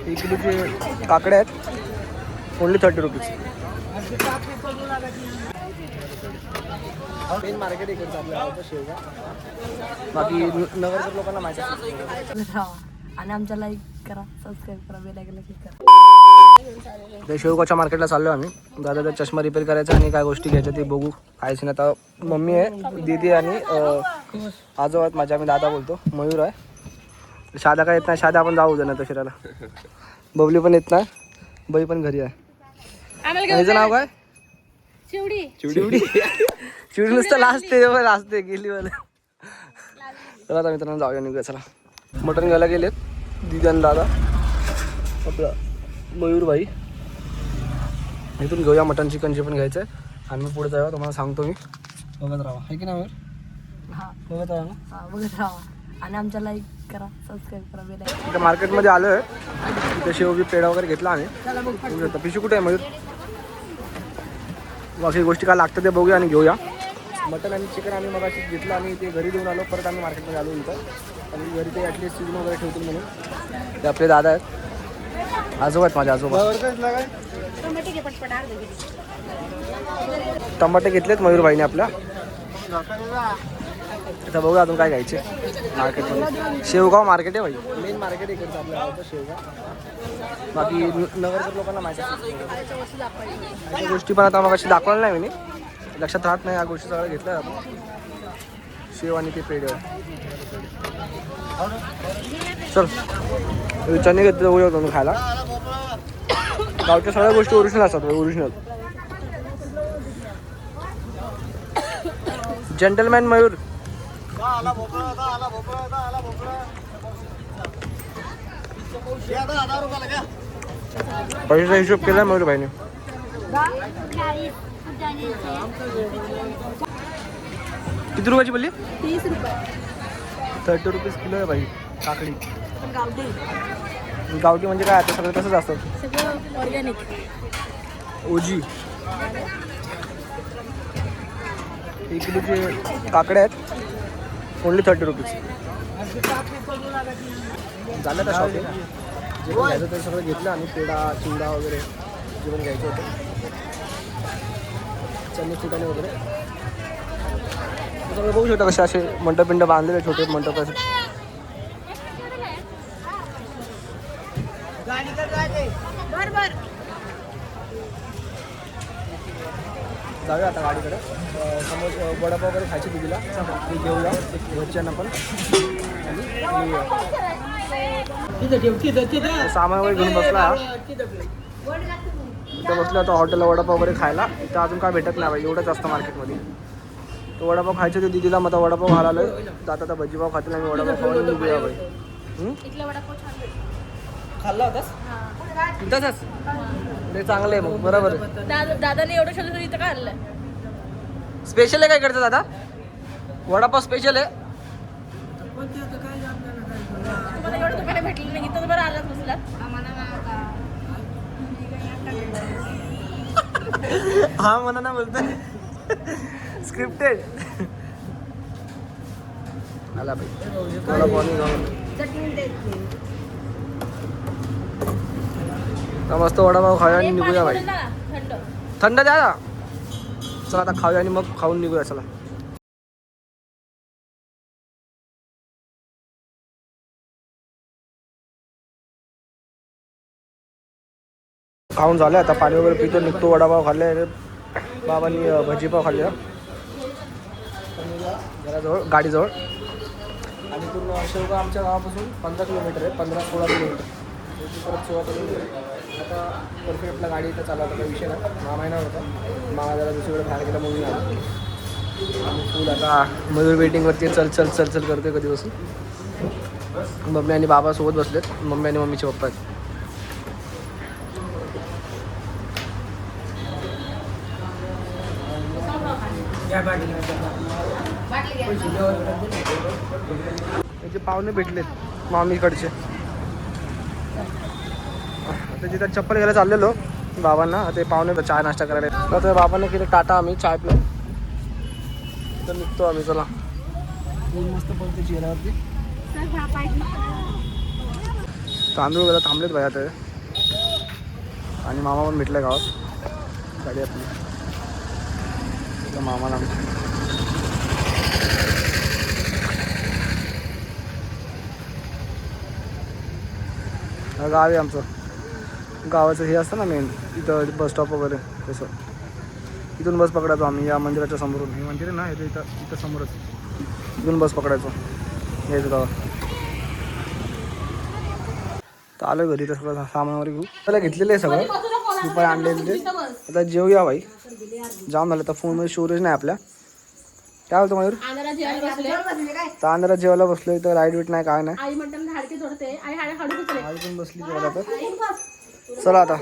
1 किलोचे काकड्या आहेत, only 30 rupees. Main market इकडचं आपल्या शेवगा. बाकी नगरकर लोकांना माहिती आहे. आणि आमच्या लाईक करा, सबस्क्राईब करा, बेल आयकॉनला क्लिक करा. ते शेवगाच्या मार्केटला चाललो आम्ही. दादाचा चष्मा रिपेअर करायचा आणि काय गोष्टी घ्यायच्या ते बघू. काहीच नाही आता. मम्मी आहे, दीदी आणि आजोबा आहेत माझ्या. आम्ही दादा बोलतो. मयूर आहे. शादा काय येत नाही. शादा आपण जाऊ देणार फिरायला. बबली पण येत नाही. बाई पण घरी आहे. हिचं नाव काय? चिवडी. चिवडी. चिवडी नुसतं लाजते गेली मला. चला आता मित्रांनो जाऊया, निघूया. चला मटण घ्यायला गेलेत दीदी आणि दादा. आपला मयूर भाई. इथून घेऊया मटण, चिकन जे पण घ्यायचं आहे. आणि मग पुढे जाऊया, तुम्हाला सांगतो मी. बघत राहा. आहे की नाही मयूर? हा बघत राहा ना. हा, बघत राहा. आणि आमच्या लाईक करा, सबस्क्राईब करा, बेल आयकॉन. इथं मार्केटमध्ये आलो आहे. तिथे शेवगी पेढा वगैरे घेतला आम्ही. पिशू कुठे आहे मयूर? बाकी गोष्टी काय लागतं ते बघूया आणि घेऊया. मटन आणि चिकन आम्ही मग घेतलं आणि ते घरी देऊन आलो. परत आम्ही मार्केटमध्ये आलो इथं. आणि घरी ते ॲटलीस्ट सीजन वगैरे ठेवतील म्हणून. ते आपले दादा आहेत, आजोबा आहेत माझे आजोबा. टमाटे घेतलेत मयूरबाईने आपल्या. आता बघूया अजून काय घ्यायचे मार्केटमध्ये. शेवगाव मार्केट आहे भाई, मेन मार्केट आहे इकडचं आपल्या शेवगाव. बाकी नगरकर लोकांना माहिती आहे. गोष्टी पण आता मग अशी दाखवल्या नाही मी, लक्षात राहत नाही. या गोष्टी सगळ्या घेतल्या आपण. शेव आणि ते पेढे. चल चणे घेतले जाऊया खायला. गावच्या सगळ्या गोष्टी ओरिजिनल असतात. Original gentleman Mayur. पैसा हिशोब केला मयूर भाईने. किती रुपयाची बोलली? 30 रुपये. 30 रुपीज किलो आहे भाई काकडी. गावठी म्हणजे काय? आता सगळं तसंच असतं. सगळं ऑर्गॅनिक. ओजी. 1 किलोचे काकड्या आहेत, ओनली 30 रुपीज. झालं का शॉपिंग? जे पण घ्यायचं ते सगळं घेतलं आणि पेढा चिवडा वगैरे जे पण घ्यायचं होतं, चणे फुटाणे वगैरे सगळं बघू शकता. कसे असे मंडप बांधलेले छोटे मंडप असे. जाऊया आता गाडीकडे. समोर वडापाव वगैरे खायची दिदीला, ते घेऊया घरच्यांना पण. सामान वगैरे घेऊन बसला. इथं बसलो आता हॉटेलला वडापाव वगैरे खायला. इथं अजून काय भेटत नाही बाई, एवढंच असतं मार्केटमध्ये. तो वडापाव खायचे ते दिदीला. मग वडापाव घालायला जात. आता भजीपाव खातील आणि वडापाव खाऊन निघूया बाई. खाल्ला होतास इथंच? ते चांगलं आहे मग, बरोबर. दादाने एवढं शोधलं इथं काय आणलं? स्पेशल आहे काय करतं दादा? वडापाव स्पेशल आहे. तुम्हाला एवढं दुकाने भेटलं नाही, इथं बरं आलाच बसला. हा म्हणा ना बोलतोय. स्क्रिप्टेड. आला बाई मस्त वडापाव खाऊया आणि निघूया बाई. थंड द्या ना. चला आता खाऊया आणि मग खाऊन निघूया. चला खाऊन झालं. आता पाणी वगैरे पितो, निघतो. वडापाव खाल्ले, बाबांनी भजीपाव खाल्ले घराजवळ गाडीजवळ. आणि पूर्ण शेवगाव आमच्या गावापासून 15 किलोमीटर आहे, 15-16 किलोमीटर. परत 16 किलोमीटर. आता परफेक्टला गाडी इथं चालवता काही विषय नाही. मामा येणार होता, मामा जरा दुसरीकडे बाहेर गेला म्हणून आलो. आणि फुल आता मयूर वेटिंगवरती चल चल चल चल करतोय कधीपासून. मम्मी आणि बाबा सोबत बसलेत. मम्मी आणि मम्मीचे पप्पा आहेत. त्याचे पाहुणे भेटलेत मामीकडचे. आता जिथं चप्पल घ्यायला चाललेलो बाबांना. ते पाहुणे चहा नाश्ता करायला. तर बाबांना केलं टाटा. आम्ही चाय पिलो. तर निघतो आम्ही. चला मस्त पडते चेहऱ्यावरती. तांदूळ वगैरे थांबलेत भाई आता. आणि मामा पण भेटला गावात. गाडी आपली मामाला गाव आहे आमचं. गावाचं हे असतं ना मेन इथं बस स्टॉप वगैरे तसं. इथून बस पकडायचो आम्ही या मंदिराच्या समोरून. हे मंदिर आहे ना इथं इथं इथं समोरच. इथून बस पकडायचो यायचं गावात. तर आलं घरी तर सगळं सामान वगैरे घेऊ. त्याला घेतलेलं आहे सगळं दुपारी आणलेलं ते. आता जेवूया भाई. जाम झालं तर फोनमध्ये स्टोरेज नाही आपल्या. काय होतं मयूर? तर अंधारात जेवायला बसलोय तर लाईट बीट नाही काय नाही. आई पण बसली जेवायला तर. चला आता